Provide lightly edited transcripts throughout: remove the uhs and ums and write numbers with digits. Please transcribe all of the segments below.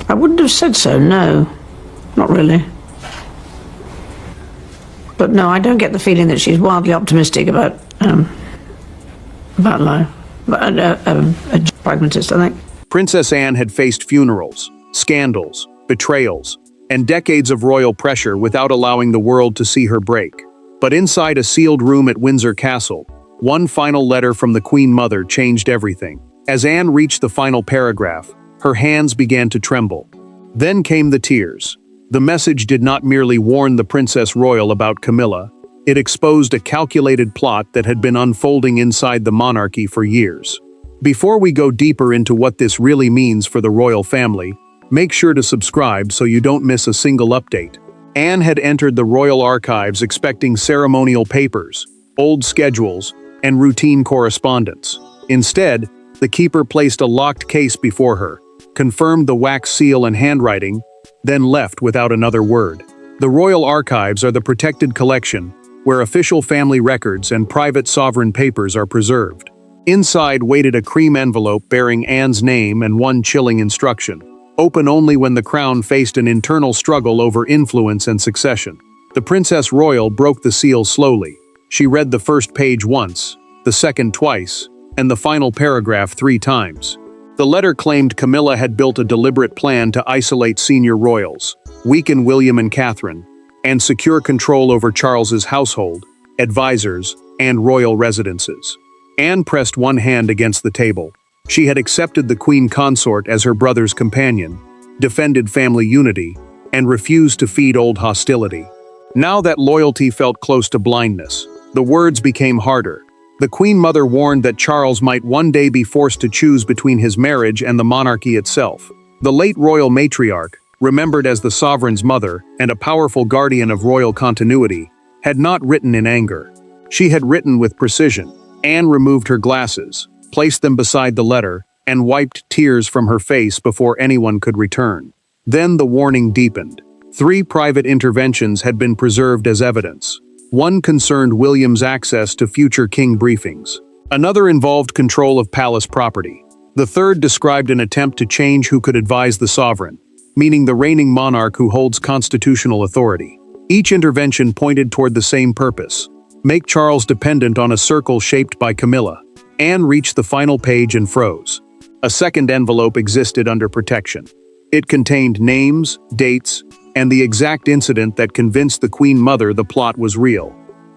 I wouldn't have said so, no. Not really. But no, I don't get the feeling that she's wildly optimistic about life. A pragmatist, I think. Princess Anne had faced funerals, scandals, betrayals, and decades of royal pressure without allowing the world to see her break. But inside a sealed room at Windsor Castle, one final letter from the Queen Mother changed everything. As Anne reached the final paragraph, her hands began to tremble. Then came the tears. The message did not merely warn the Princess Royal about Camilla, it exposed a calculated plot that had been unfolding inside the monarchy for years. Before we go deeper into what this really means for the royal family, make sure to subscribe so you don't miss a single update. Anne had entered the royal archives expecting ceremonial papers, old schedules, and routine correspondence. Instead, the keeper placed a locked case before her, confirmed the wax seal and handwriting, then left without another word. The royal archives are the protected collection, where official family records and private sovereign papers are preserved. Inside waited a cream envelope bearing Anne's name and one chilling instruction: open only when the crown faced an internal struggle over influence and succession. The Princess Royal broke the seal slowly. She read the first page once, the second twice, and the final paragraph 3 times. The letter claimed Camilla had built a deliberate plan to isolate senior royals, weaken William and Catherine, and secure control over Charles's household, advisors, and royal residences. Anne pressed one hand against the table. She had accepted the Queen Consort as her brother's companion, defended family unity, and refused to feed old hostility. Now that loyalty felt close to blindness, the words became harder. The Queen Mother warned that Charles might one day be forced to choose between his marriage and the monarchy itself. The late royal matriarch, remembered as the sovereign's mother and a powerful guardian of royal continuity, had not written in anger. She had written with precision. Anne removed her glasses, placed them beside the letter, and wiped tears from her face before anyone could return. Then the warning deepened. 3 private interventions had been preserved as evidence. One concerned William's access to future king briefings. Another involved control of palace property. The third described an attempt to change who could advise the sovereign, meaning the reigning monarch who holds constitutional authority. Each intervention pointed toward the same purpose: make Charles dependent on a circle shaped by Camilla. Anne reached the final page and froze. A second envelope existed under protection. It contained names, dates, and the exact incident that convinced the Queen Mother the plot was real.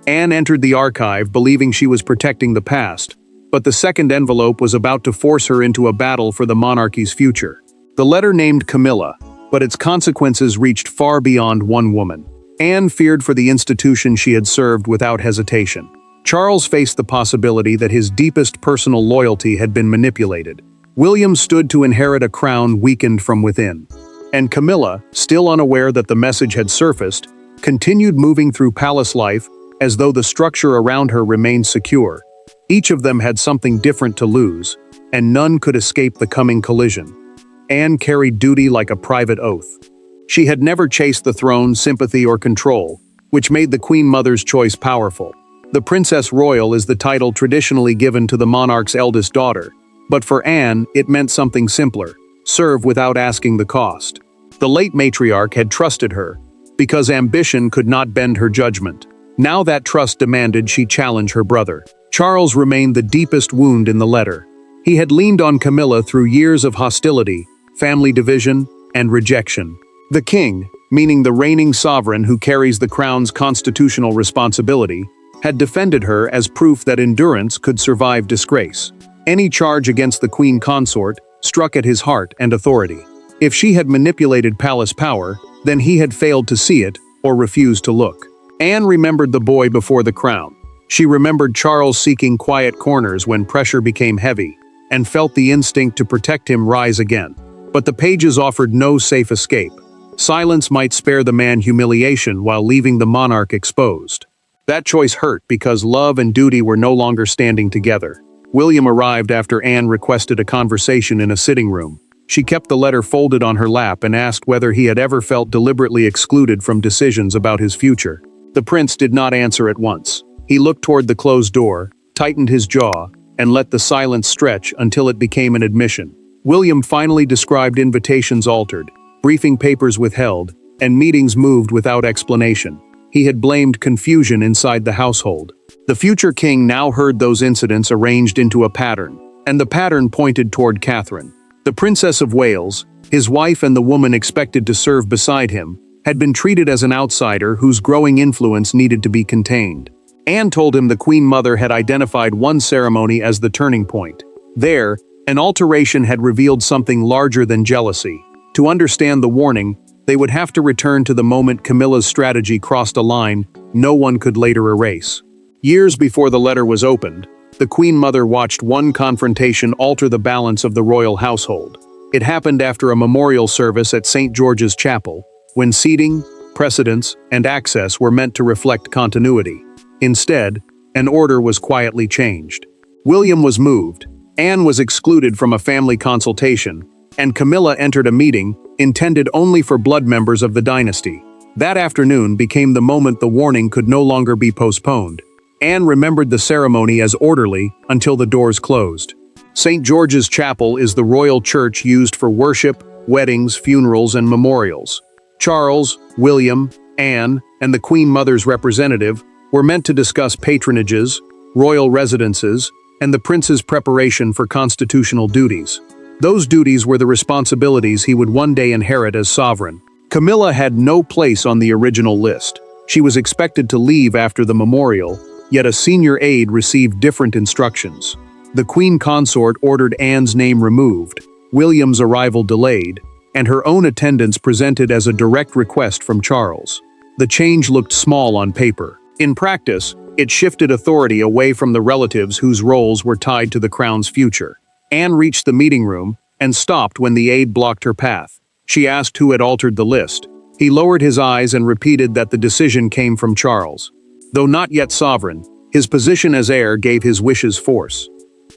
Anne entered the archive believing she was protecting the past, but the second envelope was about to force her into a battle for the monarchy's future. The letter named Camilla, but its consequences reached far beyond one woman. Anne feared for the institution she had served without hesitation. Charles faced the possibility that his deepest personal loyalty had been manipulated. William stood to inherit a crown weakened from within. And Camilla, still unaware that the message had surfaced, continued moving through palace life as though the structure around her remained secure. Each of them had something different to lose, and none could escape the coming collision. Anne carried duty like a private oath. She had never chased the throne, sympathy, or control, which made the Queen Mother's choice powerful. The Princess Royal is the title traditionally given to the monarch's eldest daughter, but for Anne, it meant something simpler: serve without asking the cost. The late matriarch had trusted her, because ambition could not bend her judgment. Now that trust demanded she challenge her brother. Charles remained the deepest wound in the letter. He had leaned on Camilla through years of hostility, family division, and rejection. The king, meaning the reigning sovereign who carries the crown's constitutional responsibility, had defended her as proof that endurance could survive disgrace. Any charge against the queen consort struck at his heart and authority. If she had manipulated palace power, then he had failed to see it or refused to look. Anne remembered the boy before the crown. She remembered Charles seeking quiet corners when pressure became heavy, and felt the instinct to protect him rise again. But the pages offered no safe escape. Silence might spare the man humiliation while leaving the monarch exposed. That choice hurt because love and duty were no longer standing together. William arrived after Anne requested a conversation in a sitting room. She kept the letter folded on her lap and asked whether he had ever felt deliberately excluded from decisions about his future. The prince did not answer at once. He looked toward the closed door, tightened his jaw, and let the silence stretch until it became an admission. William finally described invitations altered, briefing papers withheld, and meetings moved without explanation. He had blamed confusion inside the household. The future king now heard those incidents arranged into a pattern, and the pattern pointed toward Catherine. The Princess of Wales, his wife and the woman expected to serve beside him, had been treated as an outsider whose growing influence needed to be contained. Anne told him the Queen Mother had identified one ceremony as the turning point. There, an alteration had revealed something larger than jealousy. To understand the warning, they would have to return to the moment Camilla's strategy crossed a line no one could later erase. Years before the letter was opened, the Queen Mother watched one confrontation alter the balance of the royal household. It happened after a memorial service at St. George's Chapel, when seating, precedence, and access were meant to reflect continuity. Instead, an order was quietly changed. William was moved, Anne was excluded from a family consultation, and Camilla entered a meeting intended only for blood members of the dynasty. That afternoon became the moment the warning could no longer be postponed. Anne remembered the ceremony as orderly until the doors closed. St. George's Chapel is the royal church used for worship, weddings, funerals, and memorials. Charles, William, Anne, and the Queen Mother's representative were meant to discuss patronages, royal residences, and the prince's preparation for constitutional duties. Those duties were the responsibilities he would one day inherit as sovereign. Camilla had no place on the original list. She was expected to leave after the memorial, yet a senior aide received different instructions. The Queen Consort ordered Anne's name removed, William's arrival delayed, and her own attendance presented as a direct request from Charles. The change looked small on paper. In practice, it shifted authority away from the relatives whose roles were tied to the crown's future. Anne reached the meeting room and stopped when the aide blocked her path. She asked who had altered the list. He lowered his eyes and repeated that the decision came from Charles. Though not yet sovereign, his position as heir gave his wishes force.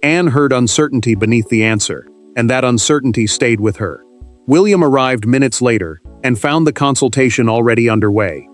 Anne heard uncertainty beneath the answer, and that uncertainty stayed with her. William arrived minutes later and found the consultation already underway.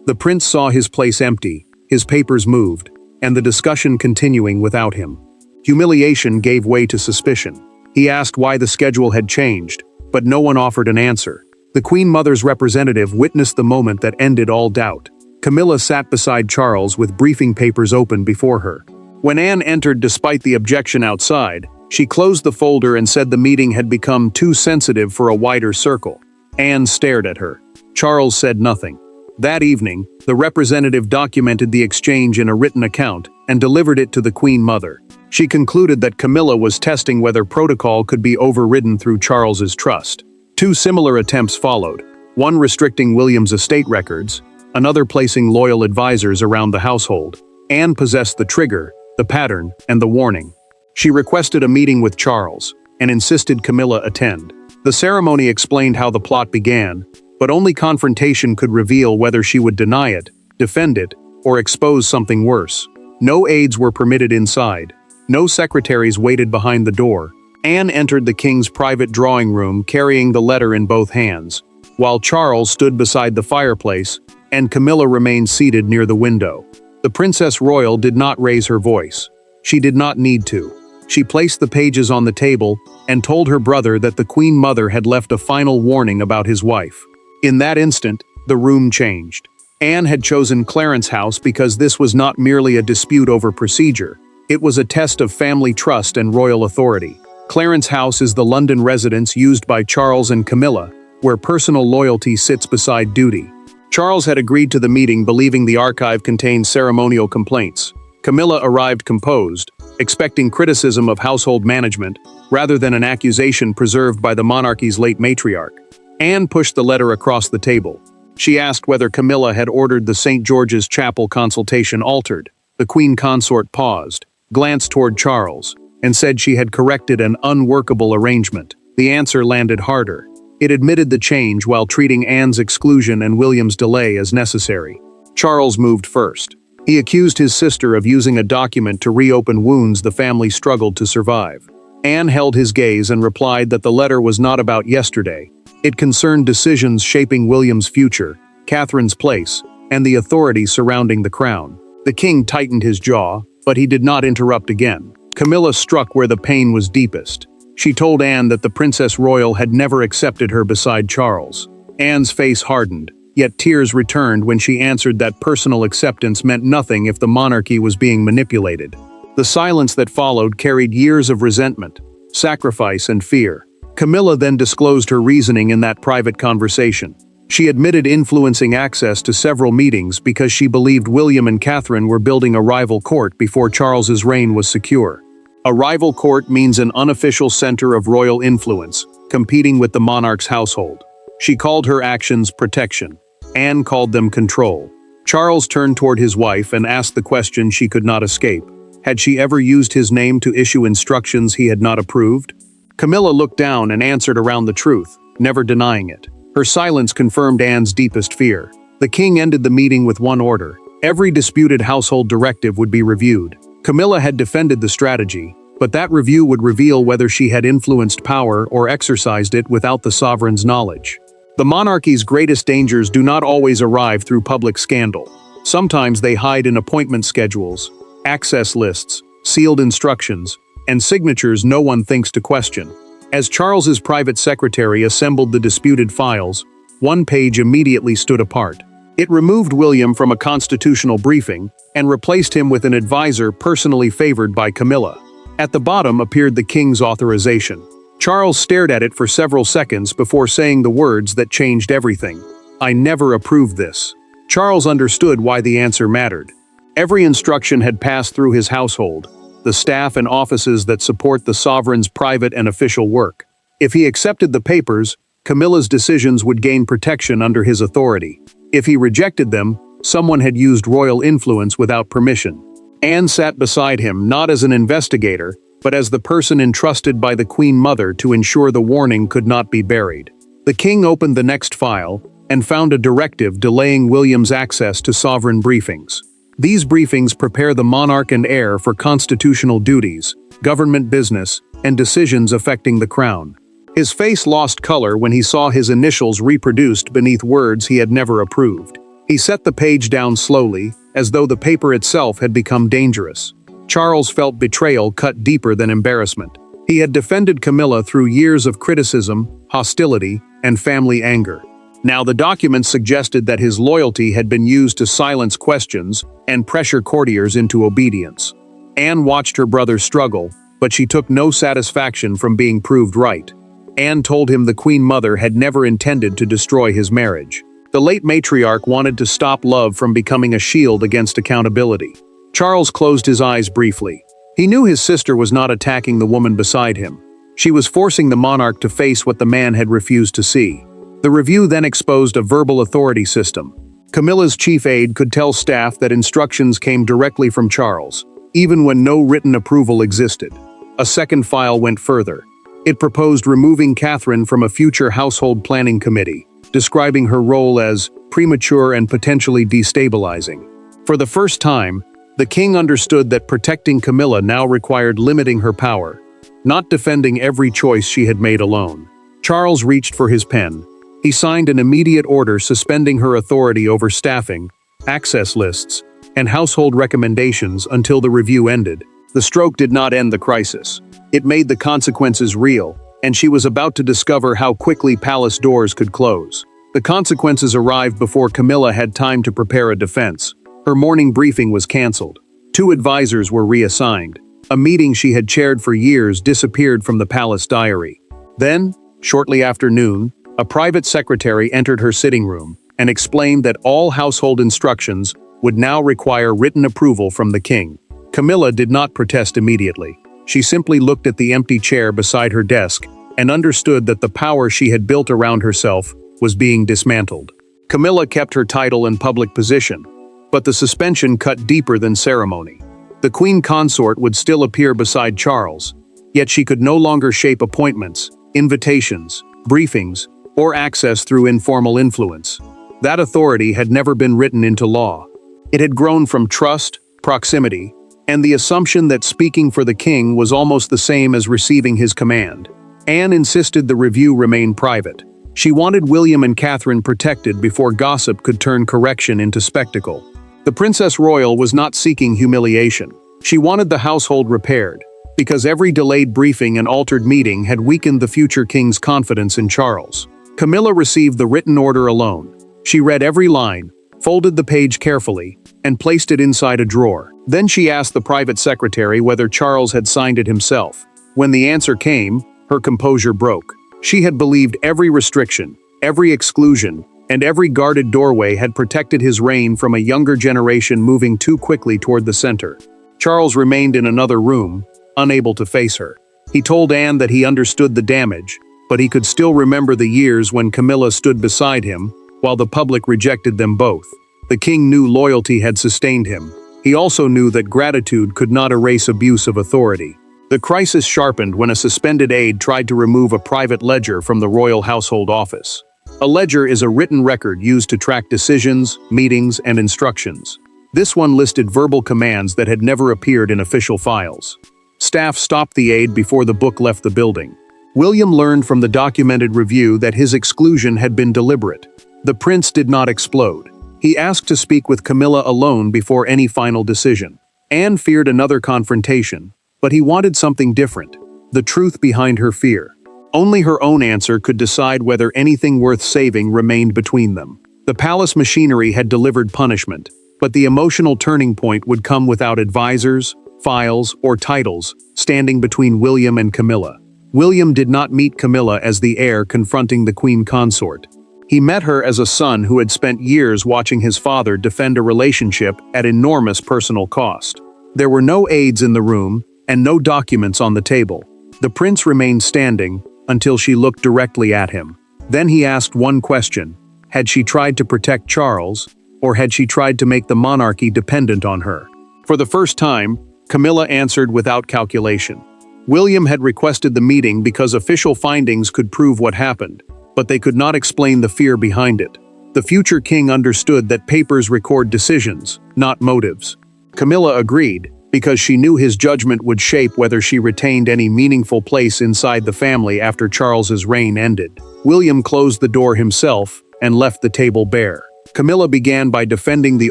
The prince saw his place empty, his papers moved, and the discussion continuing without him. Humiliation gave way to suspicion. He asked why the schedule had changed, but no one offered an answer. The Queen Mother's representative witnessed the moment that ended all doubt. Camilla sat beside Charles with briefing papers open before her. When Anne entered despite the objection outside, she closed the folder and said the meeting had become too sensitive for a wider circle. Anne stared at her. Charles said nothing. That evening, the representative documented the exchange in a written account and delivered it to the Queen Mother. She concluded that Camilla was testing whether protocol could be overridden through Charles's trust. Two similar attempts followed, one restricting William's estate records, another placing loyal advisors around the household. Anne possessed the trigger, the pattern, and the warning. She requested a meeting with Charles and insisted Camilla attend. The ceremony explained how the plot began, but only confrontation could reveal whether she would deny it, defend it, or expose something worse. No aides were permitted inside. No secretaries waited behind the door. Anne entered the king's private drawing room carrying the letter in both hands, while Charles stood beside the fireplace and Camilla remained seated near the window. The Princess Royal did not raise her voice. She did not need to. She placed the pages on the table and told her brother that the Queen Mother had left a final warning about his wife. In that instant, the room changed. Anne had chosen Clarence House because this was not merely a dispute over procedure. It was a test of family trust and royal authority. Clarence House is the London residence used by Charles and Camilla, where personal loyalty sits beside duty. Charles had agreed to the meeting believing the archive contained ceremonial complaints. Camilla arrived composed, expecting criticism of household management, rather than an accusation preserved by the monarchy's late matriarch. Anne pushed the letter across the table. She asked whether Camilla had ordered the St. George's Chapel consultation altered. The Queen Consort paused, glanced toward Charles, and said she had corrected an unworkable arrangement. The answer landed harder. It admitted the change while treating Anne's exclusion and William's delay as necessary. Charles moved first. He accused his sister of using a document to reopen wounds the family struggled to survive. Anne held his gaze and replied that the letter was not about yesterday. It concerned decisions shaping William's future, Catherine's place, and the authority surrounding the crown. The king tightened his jaw, but he did not interrupt again. Camilla struck where the pain was deepest. She told Anne that the Princess Royal had never accepted her beside Charles. Anne's face hardened, yet tears returned when she answered that personal acceptance meant nothing if the monarchy was being manipulated. The silence that followed carried years of resentment, sacrifice, and fear. Camilla then disclosed her reasoning in that private conversation. She admitted influencing access to several meetings because she believed William and Catherine were building a rival court before Charles's reign was secure. A rival court means an unofficial center of royal influence, competing with the monarch's household. She called her actions protection. Anne called them control. Charles turned toward his wife and asked the question she could not escape. Had she ever used his name to issue instructions he had not approved? Camilla looked down and answered around the truth, never denying it. Her silence confirmed Anne's deepest fear. The king ended the meeting with one order. Every disputed household directive would be reviewed. Camilla had defended the strategy, but that review would reveal whether she had influenced power or exercised it without the sovereign's knowledge. The monarchy's greatest dangers do not always arrive through public scandal. Sometimes they hide in appointment schedules, access lists, sealed instructions, and signatures no one thinks to question. As Charles's private secretary assembled the disputed files, one page immediately stood apart. It removed William from a constitutional briefing and replaced him with an advisor personally favored by Camilla. At the bottom appeared the king's authorization. Charles stared at it for several seconds before saying the words that changed everything. "I never approved this." Charles understood why the answer mattered. Every instruction had passed through his household, the staff and offices that support the sovereign's private and official work. If he accepted the papers, Camilla's decisions would gain protection under his authority. If he rejected them, someone had used royal influence without permission. Anne sat beside him not as an investigator, but as the person entrusted by the Queen Mother to ensure the warning could not be buried. The king opened the next file and found a directive delaying William's access to sovereign briefings. These briefings prepare the monarch and heir for constitutional duties, government business, and decisions affecting the crown. His face lost color when he saw his initials reproduced beneath words he had never approved. He set the page down slowly, as though the paper itself had become dangerous. Charles felt betrayal cut deeper than embarrassment. He had defended Camilla through years of criticism, hostility, and family anger. Now the documents suggested that his loyalty had been used to silence questions and pressure courtiers into obedience. Anne watched her brother struggle, but she took no satisfaction from being proved right. Anne told him the Queen Mother had never intended to destroy his marriage. The late matriarch wanted to stop love from becoming a shield against accountability. Charles closed his eyes briefly. He knew his sister was not attacking the woman beside him. She was forcing the monarch to face what the man had refused to see. The review then exposed a verbal authority system. Camilla's chief aide could tell staff that instructions came directly from Charles, even when no written approval existed. A second file went further. It proposed removing Catherine from a future household planning committee, describing her role as premature and potentially destabilizing. For the first time, the king understood that protecting Camilla now required limiting her power, not defending every choice she had made alone. Charles reached for his pen. He signed an immediate order suspending her authority over staffing, access lists, and household recommendations until the review ended. The stroke did not end the crisis. It made the consequences real, and she was about to discover how quickly palace doors could close. The consequences arrived before Camilla had time to prepare a defense. Her morning briefing was cancelled. 2 advisors were reassigned. A meeting she had chaired for years disappeared from the palace diary. Then, shortly after noon, a private secretary entered her sitting room and explained that all household instructions would now require written approval from the king. Camilla did not protest immediately. She simply looked at the empty chair beside her desk and understood that the power she had built around herself was being dismantled. Camilla kept her title and public position, but the suspension cut deeper than ceremony. The queen consort would still appear beside Charles, yet she could no longer shape appointments, invitations, briefings, or access through informal influence. That authority had never been written into law. It had grown from trust, proximity, and the assumption that speaking for the king was almost the same as receiving his command. Anne insisted the review remain private. She wanted William and Catherine protected before gossip could turn correction into spectacle. The Princess Royal was not seeking humiliation. She wanted the household repaired. because every delayed briefing and altered meeting had weakened the future king's confidence in Charles. Camilla received the written order alone. She read every line, folded the page carefully, and placed it inside a drawer. Then she asked the private secretary whether Charles had signed it himself. When the answer came, her composure broke. She had believed every restriction, every exclusion, and every guarded doorway had protected his reign from a younger generation moving too quickly toward the center. Charles remained in another room, unable to face her. He told Anne that he understood the damage, but he could still remember the years when Camilla stood beside him, while the public rejected them both. The king knew loyalty had sustained him. He also knew that gratitude could not erase abuse of authority. The crisis sharpened when a suspended aide tried to remove a private ledger from the royal household office. A ledger is a written record used to track decisions, meetings, and instructions. This one listed verbal commands that had never appeared in official files. Staff stopped the aide before the book left the building. William learned from the documented review that his exclusion had been deliberate. The prince did not explode. He asked to speak with Camilla alone before any final decision. Anne feared another confrontation, but he wanted something different, the truth behind her fear. Only her own answer could decide whether anything worth saving remained between them. The palace machinery had delivered punishment, but the emotional turning point would come without advisors, files, or titles standing between William and Camilla. William did not meet Camilla as the heir confronting the queen consort. He met her as a son who had spent years watching his father defend a relationship at enormous personal cost. There were no aides in the room, and no documents on the table. The prince remained standing until she looked directly at him. Then he asked one question: had she tried to protect Charles, or had she tried to make the monarchy dependent on her? For the first time, Camilla answered without calculation. William had requested the meeting because official findings could prove what happened, but they could not explain the fear behind it. The future king understood that papers record decisions, not motives. Camilla agreed, because she knew his judgment would shape whether she retained any meaningful place inside the family after Charles's reign ended. William closed the door himself and left the table bare. Camilla began by defending the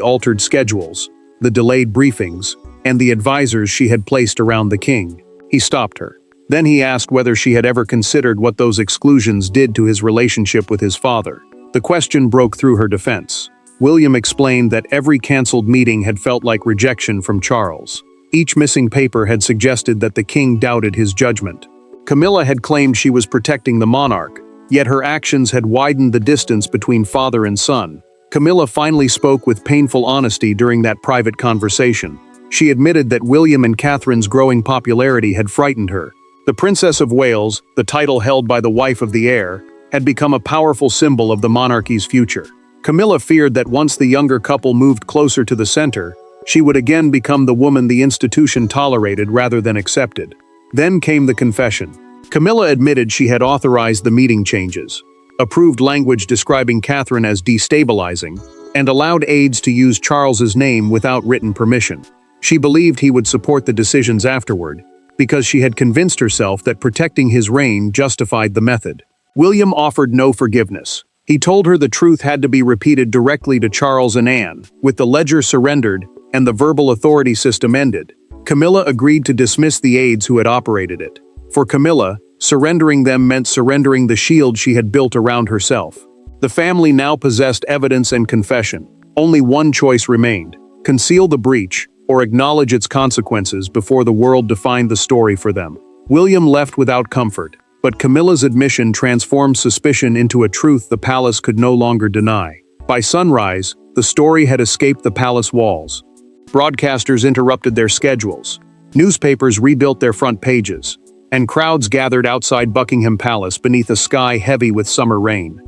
altered schedules, the delayed briefings, and the advisors she had placed around the king. He stopped her. Then he asked whether she had ever considered what those exclusions did to his relationship with his father. The question broke through her defense. William explained that every cancelled meeting had felt like rejection from Charles. Each missing paper had suggested that the king doubted his judgment. Camilla had claimed she was protecting the monarch, yet her actions had widened the distance between father and son. Camilla finally spoke with painful honesty during that private conversation. She admitted that William and Catherine's growing popularity had frightened her. The Princess of Wales, the title held by the wife of the heir, had become a powerful symbol of the monarchy's future. Camilla feared that once the younger couple moved closer to the center, she would again become the woman the institution tolerated rather than accepted. Then came the confession. Camilla admitted she had authorized the meeting changes, approved language describing Catherine as destabilizing, and allowed aides to use Charles's name without written permission. She believed he would support the decisions afterward, because she had convinced herself that protecting his reign justified the method. William offered no forgiveness. He told her the truth had to be repeated directly to Charles and Anne. With the ledger surrendered and the verbal authority system ended, Camilla agreed to dismiss the aides who had operated it. For Camilla, surrendering them meant surrendering the shield she had built around herself. The family now possessed evidence and confession. Only one choice remained: conceal the breach, or acknowledge its consequences before the world defined the story for them. William left without comfort, but Camilla's admission transformed suspicion into a truth the palace could no longer deny. By sunrise, the story had escaped the palace walls. Broadcasters interrupted their schedules. Newspapers rebuilt their front pages, and crowds gathered outside Buckingham Palace beneath a sky heavy with summer rain.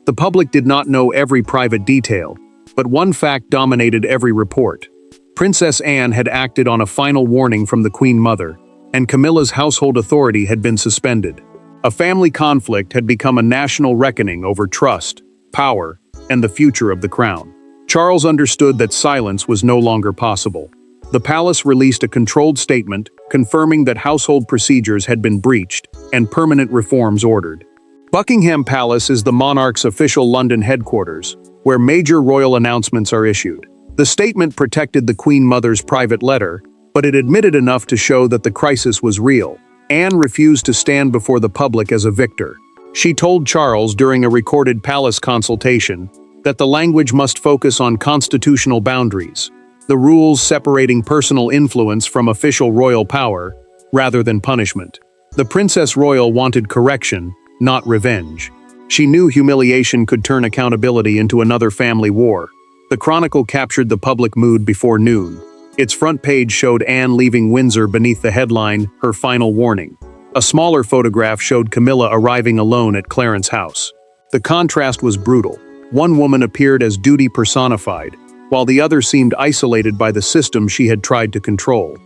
The public did not know every private detail, but one fact dominated every report. Princess Anne had acted on a final warning from the Queen Mother, and Camilla's household authority had been suspended. A family conflict had become a national reckoning over trust, power, and the future of the crown. Charles understood that silence was no longer possible. The palace released a controlled statement confirming that household procedures had been breached and permanent reforms ordered. Buckingham Palace is the monarch's official London headquarters, where major royal announcements are issued. The statement protected the Queen Mother's private letter, but it admitted enough to show that the crisis was real. Anne refused to stand before the public as a victor. She told Charles during a recorded palace consultation that the language must focus on constitutional boundaries, the rules separating personal influence from official royal power, rather than punishment. The Princess Royal wanted correction, not revenge. She knew humiliation could turn accountability into another family war. The Chronicle captured the public mood before noon. Its front page showed Anne leaving Windsor beneath the headline, "Her Final Warning." A smaller photograph showed Camilla arriving alone at Clarence's house. The contrast was brutal. One woman appeared as duty personified, while the other seemed isolated by the system she had tried to control.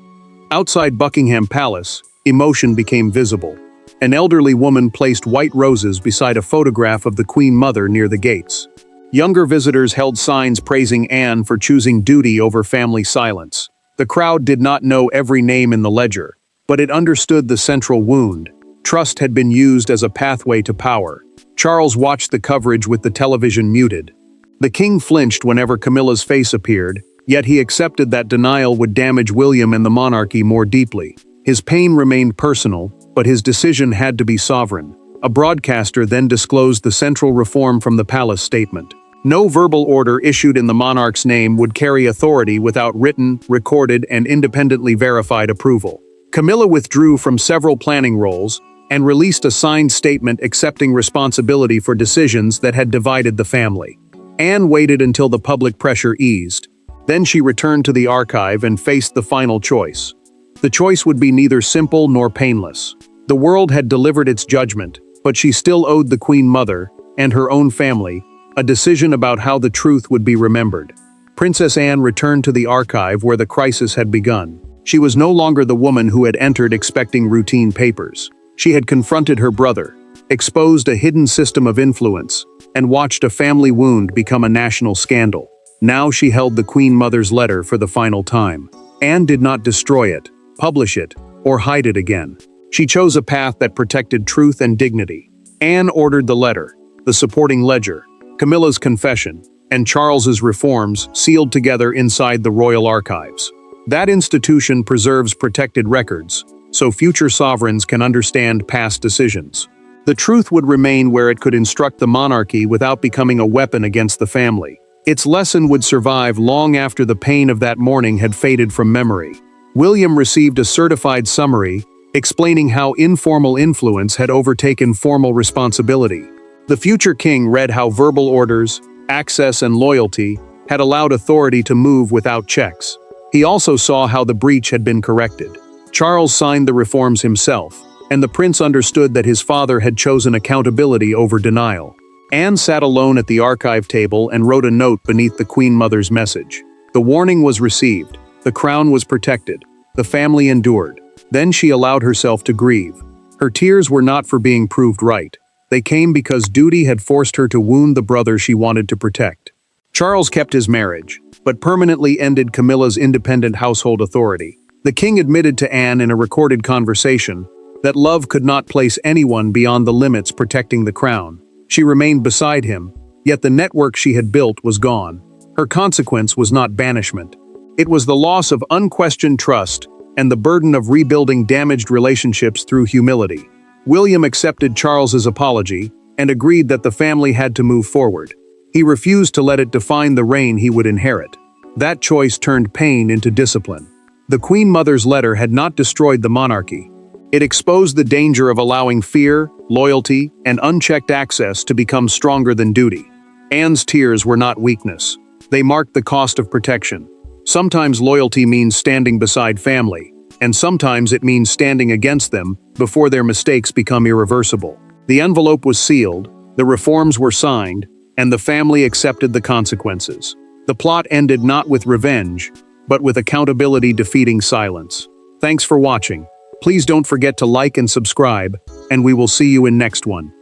Outside Buckingham Palace, emotion became visible. An elderly woman placed white roses beside a photograph of the Queen Mother near the gates. Younger visitors held signs praising Anne for choosing duty over family silence. The crowd did not know every name in the ledger, but it understood the central wound. Trust had been used as a pathway to power. Charles watched the coverage with the television muted. The king flinched whenever Camilla's face appeared, yet he accepted that denial would damage William and the monarchy more deeply. His pain remained personal, but his decision had to be sovereign. A broadcaster then disclosed the central reform from the palace statement. No verbal order issued in the monarch's name would carry authority without written, recorded, and independently verified approval. Camilla withdrew from several planning roles and released a signed statement accepting responsibility for decisions that had divided the family. Anne waited until the public pressure eased. Then she returned to the archive and faced the final choice. The choice would be neither simple nor painless. The world had delivered its judgment, but she still owed the Queen Mother, and her own family, a decision about how the truth would be remembered. Princess Anne returned to the archive where the crisis had begun. She was no longer the woman who had entered expecting routine papers. She had confronted her brother, exposed a hidden system of influence, and watched a family wound become a national scandal. Now she held the Queen Mother's letter for the final time. Anne did not destroy it, publish it, or hide it again. She chose a path that protected truth and dignity. Anne ordered the letter, the supporting ledger, Camilla's confession, and Charles's reforms sealed together inside the royal archives. That institution preserves protected records, so future sovereigns can understand past decisions. The truth would remain where it could instruct the monarchy without becoming a weapon against the family. Its lesson would survive long after the pain of that morning had faded from memory. William received a certified summary explaining how informal influence had overtaken formal responsibility. The future king read how verbal orders, access, and loyalty had allowed authority to move without checks. He also saw how the breach had been corrected. Charles signed the reforms himself, and the prince understood that his father had chosen accountability over denial. Anne sat alone at the archive table and wrote a note beneath the Queen Mother's message. The warning was received, the crown was protected, the family endured. Then she allowed herself to grieve. Her tears were not for being proved right. They came because duty had forced her to wound the brother she wanted to protect. Charles kept his marriage, but permanently ended Camilla's independent household authority. The king admitted to Anne in a recorded conversation that love could not place anyone beyond the limits protecting the crown. She remained beside him, yet the network she had built was gone. Her consequence was not banishment. It was the loss of unquestioned trust and the burden of rebuilding damaged relationships through humility. William accepted Charles's apology and agreed that the family had to move forward. He refused to let it define the reign he would inherit. That choice turned pain into discipline. The Queen Mother's letter had not destroyed the monarchy. It exposed the danger of allowing fear, loyalty, and unchecked access to become stronger than duty. Anne's tears were not weakness. They marked the cost of protection. Sometimes loyalty means standing beside family, and sometimes it means standing against them before their mistakes become irreversible. The envelope was sealed, the reforms were signed, and the family accepted the consequences. The plot ended not with revenge, but with accountability defeating silence. Thanks for watching. Please don't forget to like and subscribe, and we will see you in next one.